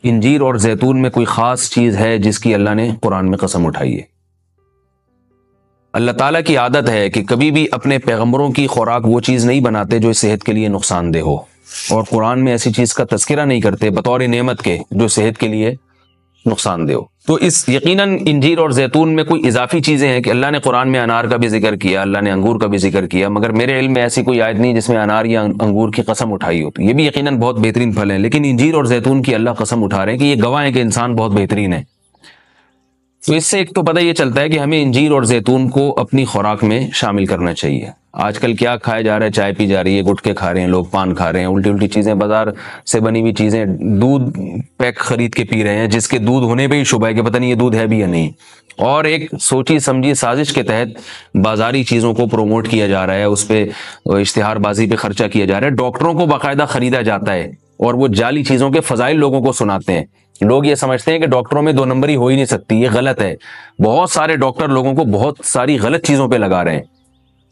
انجیر اور زیتون میں کوئی خاص چیز ہے جس کی اللہ نے قرآن میں قسم اٹھائی ہے؟ اللہ تعالیٰ کی عادت ہے کہ کبھی بھی اپنے پیغمبروں کی خوراک وہ چیز نہیں بناتے جو صحت کے لیے نقصان دہ ہو، اور قرآن میں ایسی چیز کا تذکرہ نہیں کرتے بطور نعمت کے جو صحت کے لیے نقصان دہ ہو۔ تو اس یقیناً انجیر اور زیتون میں کوئی اضافی چیزیں ہیں کہ اللہ نے قرآن میں انار کا بھی ذکر کیا، اللہ نے انگور کا بھی ذکر کیا، مگر میرے علم میں ایسی کوئی آیت نہیں جس میں انار یا انگور کی قسم اٹھائی ہو۔ تو یہ بھی یقیناً بہت بہترین پھل ہیں، لیکن انجیر اور زیتون کی اللہ قسم اٹھا رہے ہیں کہ یہ گواہ ہے کہ انسان بہت بہترین ہے۔ تو اس سے ایک تو پتہ یہ چلتا ہے کہ ہمیں انجیر اور زیتون کو اپنی خوراک میں شامل کرنا چاہیے۔ آج کل کیا کھایا جا رہا ہے؟ چائے پی جا رہی ہے، گٹکے کھا رہے ہیں لوگ، پان کھا رہے ہیں، الٹی الٹی چیزیں، بازار سے بنی ہوئی چیزیں، دودھ پیک خرید کے پی رہے ہیں جس کے دودھ ہونے پہ ہی شبہ ہے کہ پتہ نہیں یہ دودھ ہے بھی یا نہیں، اور ایک سوچی سمجھی سازش کے تحت بازاری چیزوں کو پروموٹ کیا جا رہا ہے، اس پہ اشتہار بازی پہ خرچہ کیا جا رہا ہے، ڈاکٹروں کو باقاعدہ خریدا جاتا ہے اور وہ جعلی چیزوں کے فضائل لوگوں کو سناتے ہیں۔ لوگ یہ سمجھتے ہیں کہ ڈاکٹروں میں 2 نمبری ہو ہی نہیں سکتی، یہ غلط ہے۔ بہت سارے ڈاکٹر لوگوں کو بہت ساری غلط چیزوں پہ لگا رہے ہیں۔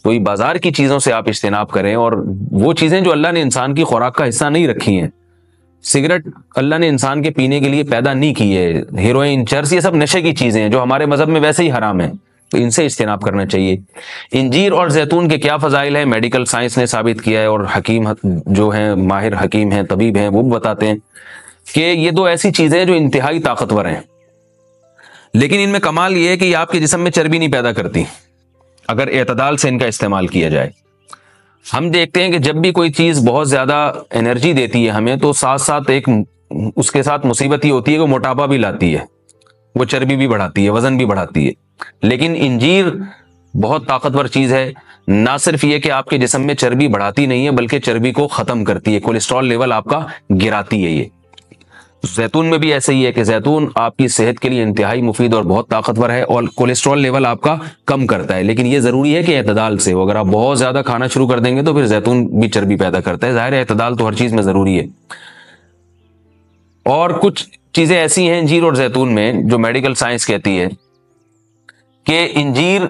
تو یہ بازار کی چیزوں سے آپ اجتناب کریں، اور وہ چیزیں جو اللہ نے انسان کی خوراک کا حصہ نہیں رکھی ہیں، سگریٹ اللہ نے انسان کے پینے کے لیے پیدا نہیں کی ہے، ہیروئن، چرس، یہ سب نشے کی چیزیں ہیں جو ہمارے مذہب میں ویسے ہی حرام ہیں، تو ان سے اجتناب کرنا چاہیے۔ انجیر اور زیتون کے کیا فضائل ہیں؟ میڈیکل سائنس نے ثابت کیا ہے، اور حکیم جو ہیں، ماہر حکیم ہیں، طبیب ہیں، وہ بھی بتاتے ہیں کہ یہ 2 ایسی چیزیں ہیں جو انتہائی طاقتور ہیں، لیکن ان میں کمال یہ ہے کہ یہ آپ کے جسم میں چربی نہیں پیدا کرتی اگر اعتدال سے ان کا استعمال کیا جائے۔ ہم دیکھتے ہیں کہ جب بھی کوئی چیز بہت زیادہ انرجی دیتی ہے ہمیں، تو ساتھ ساتھ ایک اس کے ساتھ مصیبت ہی ہوتی ہے کہ وہ موٹاپا بھی لاتی ہے، وہ چربی بھی بڑھاتی ہے، وزن بھی بڑھاتی ہے۔ لیکن انجیر بہت طاقتور چیز ہے، نہ صرف یہ کہ آپ کے جسم میں چربی بڑھاتی نہیں ہے بلکہ چربی کو ختم کرتی ہے، کولیسٹرول لیول آپ کا گراتی ہے۔ یہ زیتون میں بھی ایسے ہی ہے کہ زیتون آپ کی صحت کے لیے انتہائی مفید اور بہت طاقتور ہے، اور کولیسٹرول لیول آپ کا کم کرتا ہے، لیکن یہ ضروری ہے کہ اعتدال سے ہو۔ اگر آپ بہت زیادہ کھانا شروع کر دیں گے تو پھر زیتون بھی چربی پیدا کرتا ہے، ظاہر ہے اعتدال تو ہر چیز میں ضروری ہے۔ اور کچھ چیزیں ایسی ہیں انجیر اور زیتون میں جو میڈیکل سائنس کہتی ہے کہ انجیر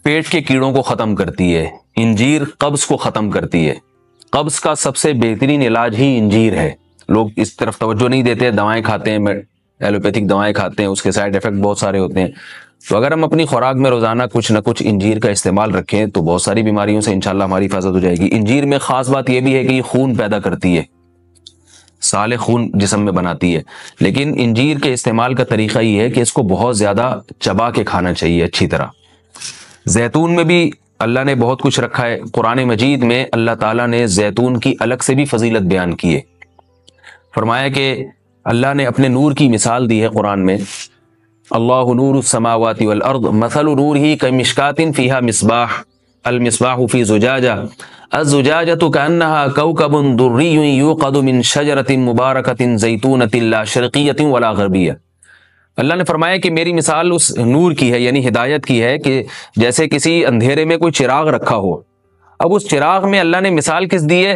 پیٹ کے کیڑوں کو ختم کرتی ہے، انجیر قبض کو ختم کرتی ہے، قبض کا سب سے بہترین علاج ہی انجیر ہے۔ لوگ اس طرف توجہ نہیں دیتے، دوائیں کھاتے ہیں، ایلوپیتھک دوائیں کھاتے ہیں، اس کے سائیڈ ایفیکٹ بہت سارے ہوتے ہیں۔ تو اگر ہم اپنی خوراک میں روزانہ کچھ نہ کچھ انجیر کا استعمال رکھیں تو بہت ساری بیماریوں سے انشاءاللہ ہماری حفاظت ہو جائے گی۔ انجیر میں خاص بات یہ بھی ہے کہ یہ خون پیدا کرتی ہے، سالے خون جسم میں بناتی ہے، لیکن انجیر کے استعمال کا طریقہ یہ ہے کہ اس کو بہت زیادہ چبا کے کھانا چاہیے اچھی طرح۔ زیتون میں بھی اللہ نے بہت کچھ رکھا ہے، قرآن مجید میں اللہ تعالیٰ نے زیتون کی الگ سے بھی فضیلت بیان کی ہے۔ فرمایا کہ اللہ نے اپنے نور کی مثال دی ہے قرآن میں، اللہ نور السماوات والارض مثل نورہ کمشکات فیہا مصباح المصباح فی زجاجہ الزجاجۃ کأنہا کوکب دری یوقد من شجرۃ مبارکۃ زیتونۃ لا شرقیۃ ولا غربیہ۔ اللہ نے فرمایا کہ میری مثال اس نور کی ہے، یعنی ہدایت کی ہے، کہ جیسے کسی اندھیرے میں کوئی چراغ رکھا ہو۔ اب اس چراغ میں اللہ نے مثال کس دی ہے؟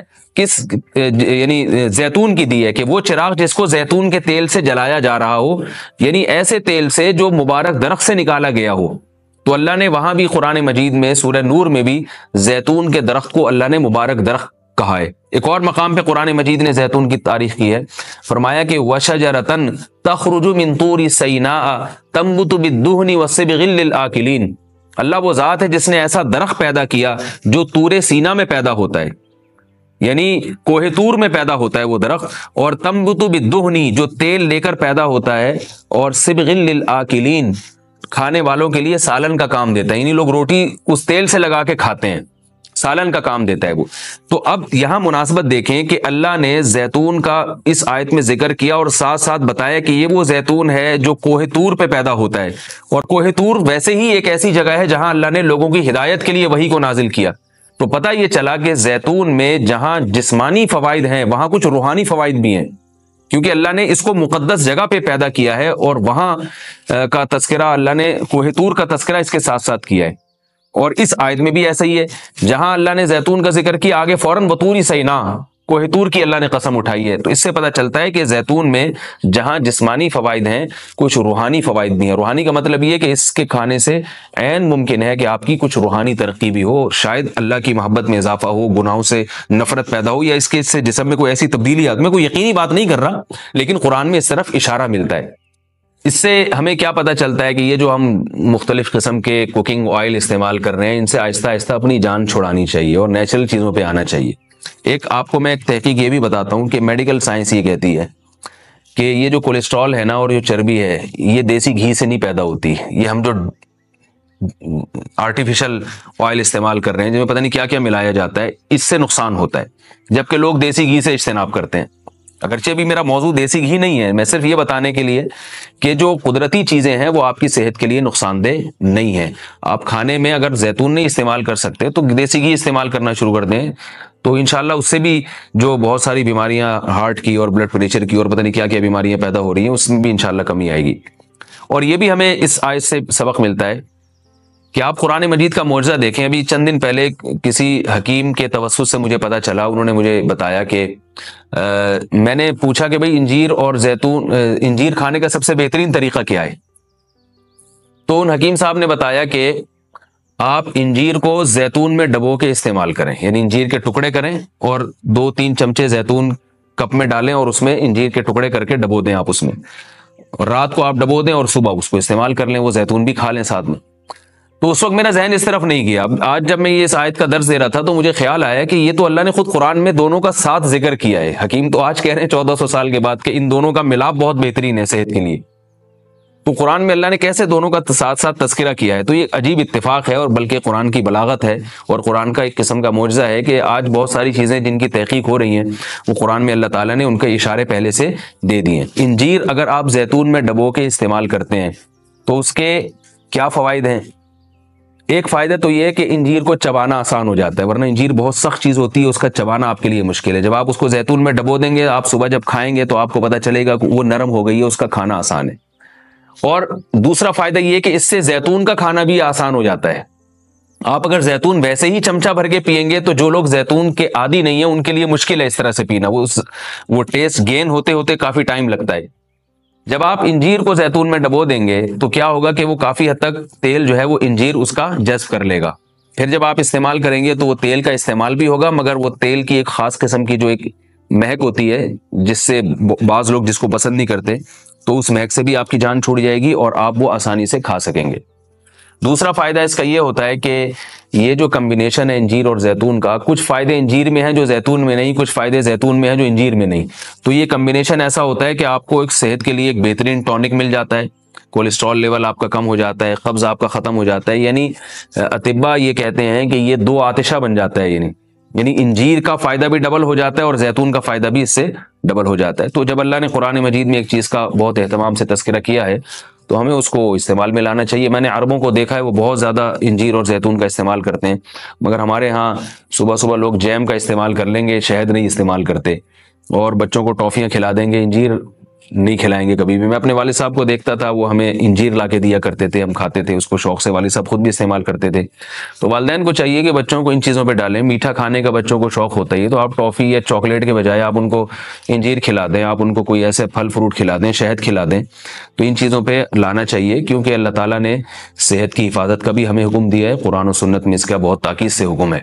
یعنی زیتون کی دی ہے، کہ وہ چراغ جس کو زیتون کے تیل سے جلایا جا رہا ہو، یعنی ایسے تیل سے جو مبارک درخت سے نکالا گیا ہو۔ تو اللہ نے وہاں بھی قرآن مجید میں سورہ نور میں بھی زیتون کے درخت کو اللہ نے مبارک درخت کہا ہے۔ ایک اور مقام پہ قرآن مجید نے زیتون کی تعریف کی ہے، فرمایا کہ وَشَجَرَةً تَخْرُجُ مِن طُورِ سَيْنَاءَ تَنبُتُ بِالدُّهْنِ وَالصِّبْغِ لِلْآكِلِينَ۔ اللہ وہ ذات ہے جس نے ایسا درخت پیدا کیا جو طور سینا میں پیدا ہوتا ہے، یعنی کوہ طور میں پیدا ہوتا ہے وہ درخت، اور تنبت بالدہن جو تیل لے کر پیدا ہوتا ہے، اور صبغ للآکلین کھانے والوں کے لیے سالن کا کام دیتا ہے، یعنی لوگ روٹی اس تیل سے لگا کے کھاتے ہیں، سالن کا کام دیتا ہے وہ۔ تو اب یہاں مناسبت دیکھیں کہ اللہ نے زیتون کا اس آیت میں ذکر کیا اور ساتھ ساتھ بتایا کہ یہ وہ زیتون ہے جو کوہ طور پہ پیدا ہوتا ہے، اور کوہ طور ویسے ہی ایک ایسی جگہ ہے جہاں اللہ نے لوگوں کی ہدایت کے لیے وحی کو نازل کیا۔ تو پتہ یہ چلا کہ زیتون میں جہاں جسمانی فوائد ہیں وہاں کچھ روحانی فوائد بھی ہیں، کیونکہ اللہ نے اس کو مقدس جگہ پہ پیدا کیا ہے، اور وہاں کا تذکرہ اللہ نے کوہ طور کا تذکرہ اس کے ساتھ ساتھ کیا ہے۔ اور اس آیت میں بھی ایسا ہی ہے، جہاں اللہ نے زیتون کا ذکر کیا آگے فوراً وطور سینا، کوہ طور کی اللہ نے قسم اٹھائی ہے۔ تو اس سے پتہ چلتا ہے کہ زیتون میں جہاں جسمانی فوائد ہیں، کچھ روحانی فوائد بھی ہیں۔ روحانی کا مطلب یہ کہ اس کے کھانے سے عین ممکن ہے کہ آپ کی کچھ روحانی ترقی بھی ہو، شاید اللہ کی محبت میں اضافہ ہو، گناہوں سے نفرت پیدا ہو، یا اس کے سے جسم میں کوئی ایسی تبدیلی آ۔ میں کوئی یقینی بات نہیں کر رہا، لیکن قرآن میں اس طرف اشارہ ملتا ہے۔ اس سے ہمیں کیا پتہ چلتا ہے کہ یہ جو ہم مختلف قسم کے کوکنگ آئل استعمال کر رہے ہیں، ان سے آہستہ آہستہ اپنی جان چھڑانی چاہیے اور نیچرل چیزوں پہ آنا چاہیے۔ ایک آپ کو میں ایک تحقیق یہ بھی بتاتا ہوں کہ میڈیکل سائنس یہ کہتی ہے کہ یہ جو کولیسٹرول ہے نا اور جو چربی ہے، یہ دیسی گھی سے نہیں پیدا ہوتی، یہ ہم جو آرٹیفیشل آئل استعمال کر رہے ہیں جن میں پتہ نہیں کیا کیا ملایا جاتا ہے، اس سے نقصان ہوتا ہے، جبکہ لوگ دیسی گھی سے اجتناب کرتے ہیں۔ اگرچہ بھی میرا موضوع دیسی گھی نہیں ہے، میں صرف یہ بتانے کے لیے کہ جو قدرتی چیزیں ہیں وہ آپ کی صحت کے لیے نقصان دہ نہیں ہیں۔ آپ کھانے میں اگر زیتون نہیں استعمال کر سکتے تو دیسی گھی استعمال کرنا شروع کر دیں، تو انشاءاللہ اس سے بھی جو بہت ساری بیماریاں ہارٹ کی اور بلڈ پریشر کی اور پتہ نہیں کیا کیا بیماریاں پیدا ہو رہی ہیں، اس میں بھی انشاءاللہ کمی آئے گی۔ اور یہ بھی ہمیں اس آیت سے سبق ملتا ہے کہ آپ قرآن مجید کا معجزہ دیکھیں۔ ابھی چند دن پہلے کسی حکیم کے توسط سے مجھے پتا چلا، انہوں نے مجھے بتایا کہ میں نے پوچھا کہ بھئی انجیر اور زیتون، انجیر کھانے کا سب سے بہترین طریقہ کیا ہے؟ تو ان حکیم صاحب نے بتایا کہ آپ انجیر کو زیتون میں ڈبو کے استعمال کریں، یعنی انجیر کے ٹکڑے کریں اور 2-3 چمچے زیتون کپ میں ڈالیں اور اس میں انجیر کے ٹکڑے کر کے ڈبو دیں آپ اس میں، اور رات کو آپ ڈبو دیں اور صبح اس کو استعمال کر لیں، وہ زیتون بھی کھا لیں ساتھ میں۔ تو اس وقت میرا ذہن اس طرف نہیں گیا۔ آج جب میں یہ اس آیت کا درس دے رہا تھا تو مجھے خیال آیا کہ یہ تو اللہ نے خود قرآن میں دونوں کا ساتھ ذکر کیا ہے۔ حکیم تو آج کہہ رہے ہیں 1400 سال کے بعد کہ ان دونوں کا ملاپ بہت بہترین ہے صحت کے لیے، تو قرآن میں اللہ نے کیسے دونوں کا ساتھ ساتھ تذکرہ کیا ہے؟ تو یہ عجیب اتفاق ہے، اور بلکہ قرآن کی بلاغت ہے اور قرآن کا ایک قسم کا معجزہ ہے کہ آج بہت ساری چیزیں جن کی تحقیق ہو رہی ہیں وہ قرآن میں اللہ تعالیٰ نے ان کے اشارے پہلے سے دے دیے ہیں۔ انجیر اگر آپ زیتون میں ڈبو کے استعمال کرتے ہیں تو اس کے کیا فوائد ہیں؟ ایک فائدہ تو یہ ہے کہ انجیر کو چبانا آسان ہو جاتا ہے، ورنہ انجیر بہت سخت چیز ہوتی ہے، اس کا چبانا آپ کے لیے مشکل ہے۔ جب آپ اس کو زیتون میں ڈبو دیں گے، آپ صبح جب کھائیں گے تو آپ کو پتہ چلے گا کہ وہ نرم ہو گئی ہے، اس کا کھانا آسان ہے۔ اور دوسرا فائدہ یہ کہ اس سے زیتون کا کھانا بھی آسان ہو جاتا ہے۔ آپ اگر زیتون ویسے ہی چمچہ بھر کے پئیں گے تو جو لوگ زیتون کے عادی نہیں ہیں ان کے لیے مشکل ہے اس طرح سے پینا، وہ ٹیسٹ گین ہوتے ہوتے کافی ٹائم لگتا ہے۔ جب آپ انجیر کو زیتون میں ڈبو دیں گے تو کیا ہوگا کہ وہ کافی حد تک تیل جو ہے وہ انجیر اس کا جذب کر لے گا، پھر جب آپ استعمال کریں گے تو وہ تیل کا استعمال بھی ہوگا، مگر وہ تیل کی ایک خاص قسم کی جو ایک مہک ہوتی ہے جس سے بعض لوگ جس کو پسند نہیں کرتے، تو اس مہک سے بھی آپ کی جان چھوٹ جائے گی اور آپ وہ آسانی سے کھا سکیں گے۔ دوسرا فائدہ اس کا یہ ہوتا ہے کہ یہ جو کمبینیشن ہے انجیر اور زیتون کا، کچھ فائدے انجیر میں ہیں جو زیتون میں نہیں، کچھ فائدے زیتون میں ہیں جو انجیر میں نہیں، تو یہ کمبینیشن ایسا ہوتا ہے کہ آپ کو ایک صحت کے لیے ایک بہترین ٹونک مل جاتا ہے، کولیسٹرول لیول آپ کا کم ہو جاتا ہے، قبض آپ کا ختم ہو جاتا ہے، یعنی اطباء یہ کہتے ہیں کہ یہ 2 آتشہ بن جاتا ہے، یعنی انجیر کا فائدہ بھی ڈبل ہو جاتا ہے اور زیتون کا فائدہ بھی اس سے ڈبل ہو جاتا ہے۔ تو جب اللہ نے قرآن مجید میں ایک چیز کا بہت اہتمام سے تذکرہ کیا ہے تو ہمیں اس کو استعمال میں لانا چاہیے۔ میں نے عربوں کو دیکھا ہے وہ بہت زیادہ انجیر اور زیتون کا استعمال کرتے ہیں، مگر ہمارے ہاں صبح صبح لوگ جیم کا استعمال کر لیں گے، شہد نہیں استعمال کرتے، اور بچوں کو ٹافیاں کھلا دیں گے، انجیر نہیں کھلائیں گے کبھی بھی۔ میں اپنے والد صاحب کو دیکھتا تھا، وہ ہمیں انجیر لا کے دیا کرتے تھے، ہم کھاتے تھے اس کو شوق سے، والد صاحب خود بھی استعمال کرتے تھے۔ تو والدین کو چاہیے کہ بچوں کو ان چیزوں پہ ڈالیں، میٹھا کھانے کا بچوں کو شوق ہوتا ہی ہے تو آپ ٹافی یا چاکلیٹ کے بجائے آپ ان کو انجیر کھلا دیں، آپ ان کو کوئی ایسے پھل فروٹ کھلا دیں، شہد کھلا دیں، تو ان چیزوں پہ لانا چاہیے، کیونکہ اللہ تعالیٰ نے صحت کی حفاظت کا بھی ہمیں حکم دیا ہے، قرآن و سنت میں اس کا بہت تاکید سے حکم ہے۔